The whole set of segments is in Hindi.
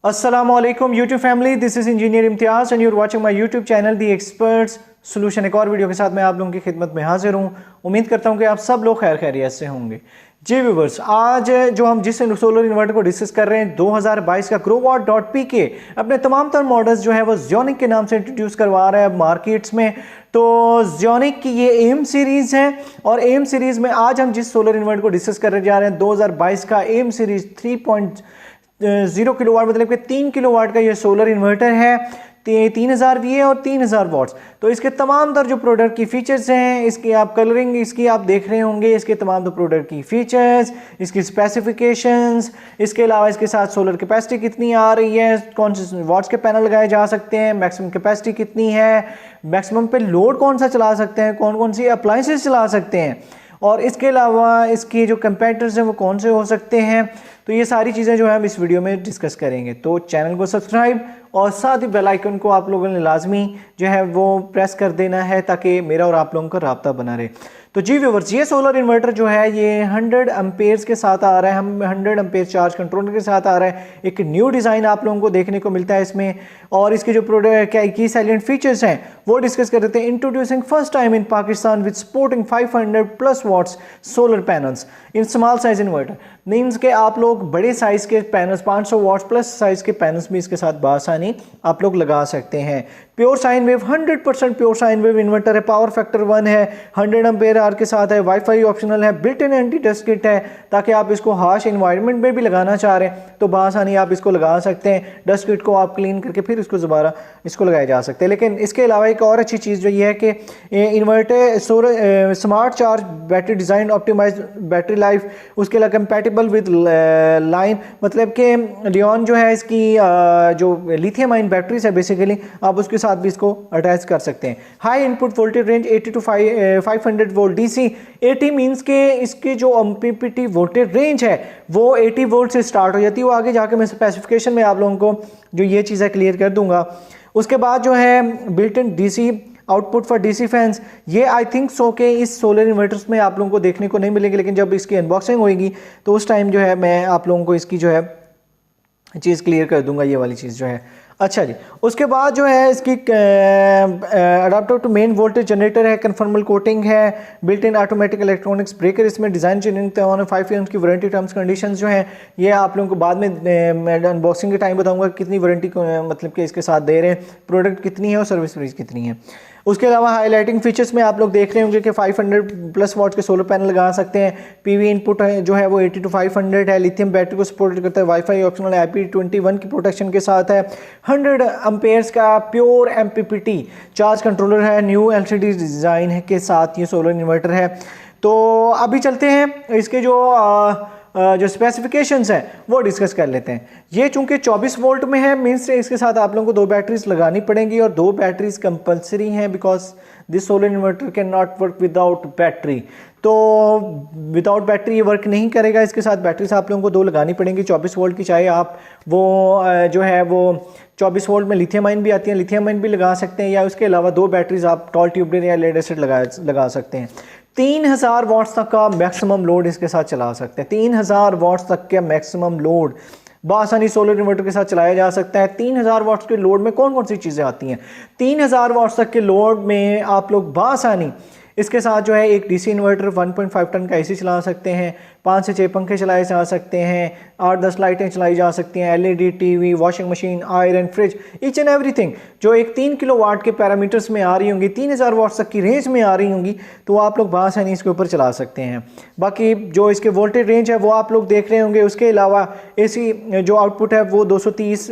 Assalamualaikum YouTube family, this is Engineer Imtiaz and you're watching my YouTube channel The Experts Solution। एक और वीडियो के साथ मैं आप लोगों की खिदमत में हाजिर हूँ। उम्मीद करता हूँ कि आप सब लोग खैर खैरियत से होंगे। जी व्यूअर्स, आज जो हम जिस सोलर इन्वर्टर को डिस्कस कर रहे हैं 2022 का Growatt.pk अपने तमाम तर मॉडल्स जो है वो Ziewnic के नाम से इंट्रोड्यूस करवा रहा है मार्केट्स में। तो Ziewnic की ये एम सीरीज़ है और एम सीरीज़ में आज हम जिस सोलर इन्वर्टर को डिस्कस करने जा रहे हैं 2022 का एम सीरीज़ 3.0 किलोवाट मतलब कि 3 किलोवाट का ये सोलर इन्वर्टर है। 3000 VA और 3000 वॉट्स। तो इसके तमाम तर जो प्रोडक्ट की फीचर्स हैं, इसकी आप कलरिंग इसकी आप देख रहे होंगे, इसके तमाम तर प्रोडक्ट की फीचर्स, इसकी स्पेसिफिकेशंस, इसके अलावा इसके साथ सोलर कैपेसिटी कितनी आ रही है, कौन से वॉट्स के पैनल लगाए जा सकते हैं, मैक्सिमम कैपेसिटी कितनी है, मैक्सिमम पे लोड कौन सा चला सकते हैं, कौन कौन सी अप्लायंसेस चला सकते हैं, और इसके अलावा इसकी जो कंपेरेटर्स हैं वो कौन से हो सकते हैं। तो ये सारी चीज़ें जो है हम इस वीडियो में डिस्कस करेंगे। तो चैनल को सब्सक्राइब और साथ ही बेल आइकन को आप लोगों ने लाजमी जो है वो प्रेस कर देना है ताकि मेरा और आप लोगों का राब्ता बना रहे। तो जी व्यूअर्स, ये सोलर इन्वर्टर जो है ये 100 एम्पेयर्स के साथ आ रहा है, हम 100 एम्पेयर चार्ज कंट्रोलर के साथ आ रहा है। एक न्यू डिज़ाइन आप लोगों को देखने को मिलता है इसमें, और इसके जो प्रोडक्ट क्या की साइलेंट फीचर्स हैं वो डिस्कस कर देते हैं। Introducing first time in Pakistan with supporting 500+ watts solar panels in small size inverter. Means के आप लोग बड़े साइज के पैनल्स 500 वॉट्स प्लस साइज के पैनल्स भी इसके साथ बासानी आप लोग लगा सकते हैं। Pure sine wave 100% pure sine wave inverter है, पावर फैक्टर 1 है, 100 एम्पेयर आवर के साथ है, वाईफाई ऑप्शनल है, built in anti dust kit है ताकि आप इसको हार्श एनवायरनमेंट में भी लगाना चाह रहे हैं तो बासानी आप इसको लगा सकते हैं। डस्ट किट को आप क्लीन करके फिर इसको दोबारा इसको लगाया जा सकते हैं। लेकिन इसके अलावा एक और अच्छी चीज़ जो ये है कि inverter solar smart charge battery design optimise battery life, उसके अलावा कंपैटिबल विद लाइन मतलब कि लियोन जो है इसकी जो लिथियम आयन बैटरीज है बेसिकली आप उसके साथ भी इसको अटैच कर सकते हैं। High input voltage range 80 to 500 volt DC। 80 means के इसकी जो MPPT वोल्टेज रेंज है वो 80 वोल्ट से स्टार्ट हो जाती है। वो आगे जाके मैं स्पेसिफिकेशन में आप लोगों को जो ये चीज़ें क्लियर कर दूंगा। उसके बाद जो है built in DC output for DC fans, ये आई थिंक सो के इस सोलर इन्वर्टर्स में आप लोगों को देखने को नहीं मिलेंगे, लेकिन जब इसकी अनबॉक्सिंग होगी तो उस टाइम जो है मैं आप लोगों को इसकी जो है चीज़ क्लियर कर दूंगा, ये वाली चीज़ जो है। अच्छा जी, उसके बाद जो है इसकी adapter to main voltage generator है, कन्फर्मल कोटिंग है, built in automatic electronics breaker, इसमें डिज़ाइन चेंजिंग 5 ईयर्स की वारंटी टर्म्स कंडीशंस जो हैं ये आप लोगों को बाद में अनबॉक्सिंग के टाइम बताऊंगा कितनी वारंटी मतलब कि इसके साथ दे रहे हैं, प्रोडक्ट कितनी है और सर्विस प्राइस कितनी है। उसके अलावा हाईलाइटिंग फीचर्स में आप लोग देख रहे होंगे कि 500+ वॉट के सोलर पैनल लगा सकते हैं। PV इनपुट जो है वो 80 to 500 है, लिथियम बैटरी को सपोर्ट करता है, वाईफाई ऑप्शनल IP21 की प्रोटेक्शन के साथ है, 100 एम्पेयर्स का प्योर MPPT चार्ज कंट्रोलर है, न्यू LCD डिज़ाइन है के साथ ये सोलर इन्वर्टर है। तो अभी चलते हैं इसके जो स्पेसिफिकेशंस हैं वो डिस्कस कर लेते हैं। ये चूंकि 24 वोल्ट में है, मीन्स इसके साथ आप लोगों को 2 बैटरीज लगानी पड़ेंगी और 2 बैटरीज कंपलसरी हैं because this solar inverter can not work without battery. तो विदाउट बैटरी ये वर्क नहीं करेगा, इसके साथ बैटरीज आप लोगों को 2 लगानी पड़ेंगी 24 वोल्ट की। चाहे आप वो जो है वो 24 वोल्ट में लिथियम आयन भी आती है, लिथियम आयन भी लगा सकते हैं, या उसके अलावा 2 बैटरीज आप टॉल ट्यूबलिन या लेड एसिड लगा सकते हैं। 3000 वॉट्स तक का मैक्सिमम लोड इसके साथ चला सकते हैं। 3000 वॉट्स तक के मैक्सिमम लोड बासानी सोलर इन्वर्टर के साथ चलाया जा सकता है। 3000 वॉट्स के लोड में कौन कौन सी चीज़ें आती हैं? 3000 वॉट्स तक के लोड में आप लोग बासानी इसके साथ जो है एक DC इन्वर्टर 1.5 टन का AC चला सकते हैं, 5 से 6 पंखे चलाए जा सकते हैं, 8-10 लाइटें चलाई जा सकती हैं, LED TV, washing machine, iron, fridge, each and everything जो एक 3 किलोवाट के पैरामीटर्स में आ रही होंगी, 3000 वाट्स तक की रेंज में आ रही होंगी, तो आप लोग बासानी इसके ऊपर चला सकते हैं। बाकी जो इसके वोल्टेज रेंज है वो आप लोग देख रहे होंगे। उसके अलावा AC जो आउटपुट है वो 230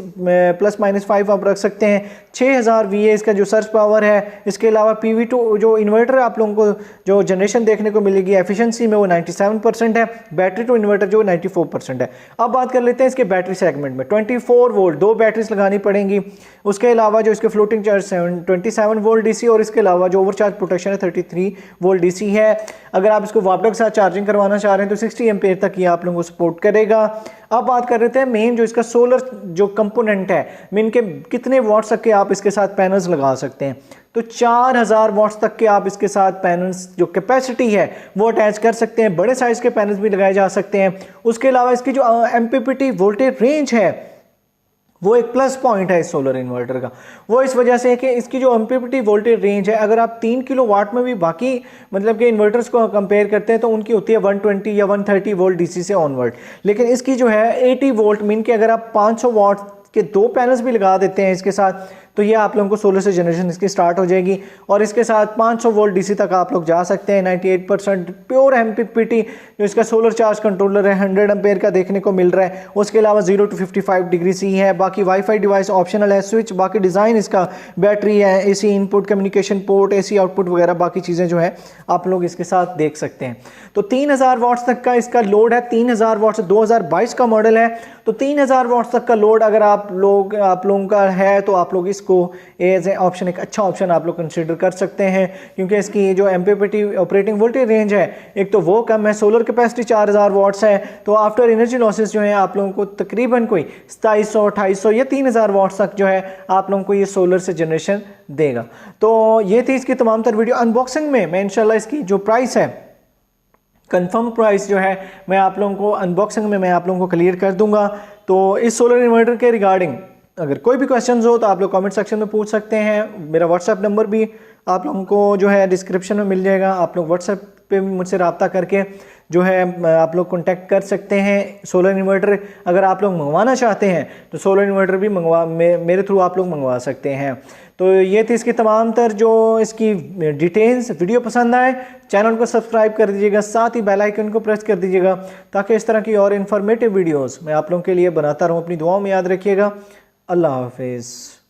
±5 आप रख सकते हैं। 6000 VA इसका जो सर्च पावर है। इसके अलावा PV2 जो इन्वर्टर आप लोगों को जो जनरेशन देखने को मिलेगी एफिशिएंसी में वो 97% है, बैटरी टू इन्वर्टर जो 94% है। अब बात कर लेते हैं इसके बैटरी सेगमेंट में। 24 वोल्ट 2 बैटरीज लगानी पड़ेंगी। उसके अलावा जो इसके फ्लोटिंग चार्ज 27 वोल्ट DC और इसके अलावा जो ओवरचार्ज प्रोटेक्शन है 33 वोल्ट DC है। अगर आप इसको वापडा के साथ चार्जिंग करवाना चाह रहे हैं तो 60 एम्पेयर तक ये आप लोगों को सपोर्ट करेगा। अब बात कर रहे थे मेन जो इसका सोलर जो कंपोनेंट है, मीन के कितने वॉट्स तक के आप इसके साथ पैनल्स लगा सकते हैं। तो 4000 वॉट्स तक के आप इसके साथ पैनल्स जो कैपेसिटी है वो अटैच कर सकते हैं। बड़े साइज के पैनल्स भी लगाए जा सकते हैं। उसके अलावा इसकी जो MPPT वोल्टेज रेंज है वो एक प्लस पॉइंट है इस सोलर इन्वर्टर का। वो इस वजह से है कि इसकी जो एमपीपीटी वोल्टेज रेंज है, अगर आप 3 किलो वाट में भी बाकी मतलब कि इन्वर्टर्स को कंपेयर करते हैं तो उनकी होती है 120 या 130 वोल्ट डीसी से ऑनवर्ड, लेकिन इसकी जो है 80 वोल्ट मीन कि अगर आप 500 वाट के 2 पैनल्स भी लगा देते हैं इसके साथ तो ये आप लोगों को सोलर से जनरेशन इसकी स्टार्ट हो जाएगी और इसके साथ 500 वोल्ट डीसी तक आप लोग जा सकते हैं। 98% प्योर एमपीपीटी जो इसका सोलर चार्ज कंट्रोलर है 100 एम्पेयर का देखने को मिल रहा है। उसके अलावा 0 to 55 डिग्री सी है। बाकी वाईफाई डिवाइस ऑप्शनल है, स्विच, बाकी डिज़ाइन इसका, बैटरी है, AC input, communication port, AC output वगैरह बाकी चीज़ें जो है आप लोग इसके साथ देख सकते हैं। तो 3000 वाट्स तक का इसका लोड है। 3000 वाट्स 2022 का मॉडल है, तो 3000 वाट्स तक का लोड अगर आप लोगों का है तो आप लोग इसको एज ए ऑप्शन, एक अच्छा ऑप्शन आप लोग कंसिडर कर सकते हैं, क्योंकि इसकी जो एमपीपीटी ऑपरेटिंग वोल्टेज रेंज है एक तो वो कम है, सोलर कैपेसिटी 4000 वाट्स है, तो आफ्टर एनर्जी लॉसेस जो है आप लोगों को तकरीबन कोई 2700, 2800 या 3000 वाट्स तक जो है आप लोगों को ये सोलर से जनरेशन देगा। तो ये थी इसकी तमाम तर वीडियो। अनबॉक्सिंग में मैं इंशाल्लाह इसकी जो प्राइस है, कंफर्म प्राइस जो है मैं आप लोगों को अनबॉक्सिंग में मैं आप लोगों को क्लियर कर दूंगा। तो इस सोलर इन्वर्टर के रिगार्डिंग अगर कोई भी क्वेश्चंस हो तो आप लोग कमेंट सेक्शन में पूछ सकते हैं। मेरा व्हाट्सएप नंबर भी आप लोगों को जो है डिस्क्रिप्शन में मिल जाएगा। आप लोग व्हाट्सएप पे मुझसे रब्ता करके जो है आप लोग कांटेक्ट कर सकते हैं। सोलर इन्वर्टर अगर आप लोग मंगवाना चाहते हैं तो सोलर इन्वर्टर भी मेरे थ्रू आप लोग मंगवा सकते हैं। तो ये थी इसकी तमाम तर जो इसकी डिटेल्स। वीडियो पसंद आए चैनल को सब्सक्राइब कर दीजिएगा, साथ ही बेल आइकन को प्रेस कर दीजिएगा ताकि इस तरह की और इन्फॉर्मेटिव वीडियोस मैं आप लोगों के लिए बनाता रहूँ। अपनी दुआओं में याद रखिएगा। अल्लाह हाफिज़।